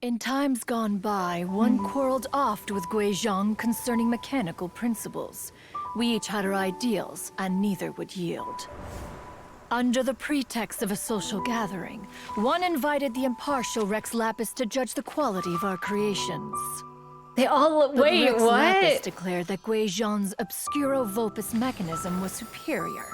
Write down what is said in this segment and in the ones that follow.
In times gone by, one quarreled oft with GUIZHONG concerning mechanical principles. We each had our ideals, and neither would yield. Under the pretext of a social gathering, one invited the impartial Rex Lapis to judge the quality of our creations. They all wait, Rex Lapis what? declared that GUIZHONG's Obscuro Vulpus mechanism was superior.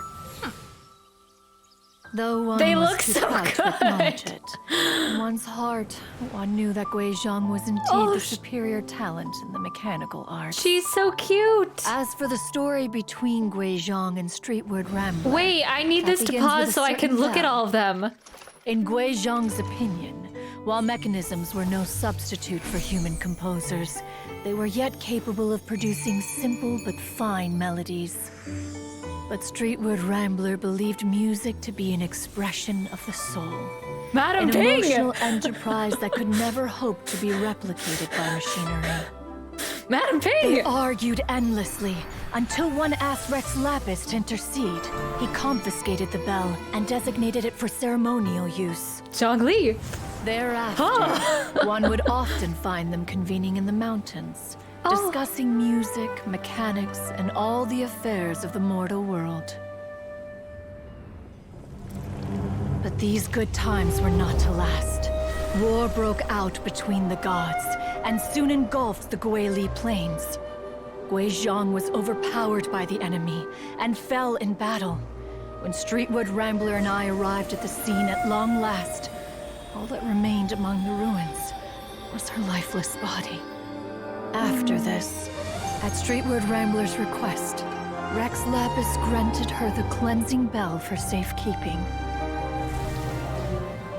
Though one They was look too so proud to acknowledge good. it, in one's heart, one knew that GUIZHONG was indeed Oh, the superior talent in the mechanical arts. She's so cute. As for the story between GUIZHONG and Streetward Rambler, Wait, I need that this to begins with pause a so I can certain look at vow. all of them. In GUIZHONG's opinion, while mechanisms were no substitute for human composers, they were yet capable of producing simple but fine melodies. But Streetward Rambler believed music to be an expression of the soul. Madam An Ping! emotional enterprise that could never hope to be replicated by machinery. Madam They Ping! argued endlessly, until one asked Rex Lapis to intercede. He confiscated the bell and designated it for ceremonial use. Zhongli. Thereafter, one would often find them convening in the mountains, discussing music, mechanics, and all the affairs of the mortal world. But these good times were not to last. War broke out between the gods, and soon engulfed the Guili plains. GUIZHONG was overpowered by the enemy, and fell in battle. When Streetward Rambler and I arrived at the scene at long last, all that remained among the ruins was her lifeless body. After this, at Streetward Rambler's request, Rex Lapis granted her the cleansing bell for safekeeping.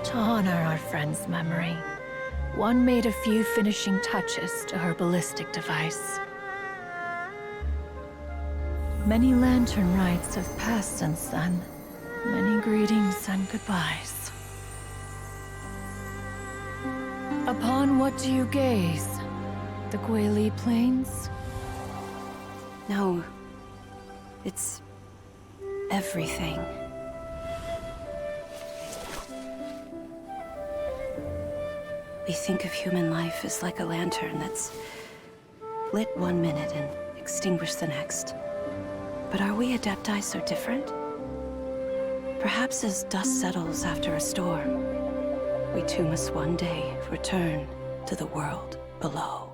To honor our friend's memory, one made a few finishing touches to her ballistic device. Many Lantern Rites have passed since then. Many greetings and goodbyes. Upon what do you gaze? The Guili Plains? No. It's everything. We think of human life as like a lantern that's lit one minute and extinguished the next. But are we Adepti so different? Perhaps as dust settles after a storm, we too must one day return to the world below.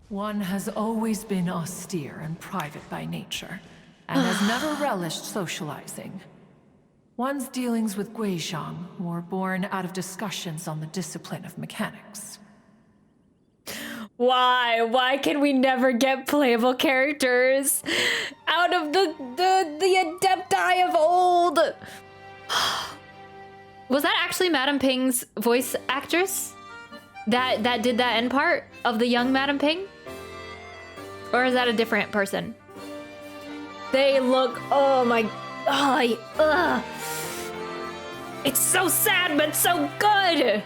One has always been austere and private by nature, and has never relished socializing. One's dealings with GUIZHONG were born out of discussions on the discipline of mechanics. Why? Why can we never get playable characters out of the Adepti of old? Was that actually Madam Ping's voice actress? That did that end part of the young Madam Ping? Or is that a different person? They look, oh my, ugh. It's so sad, but so good.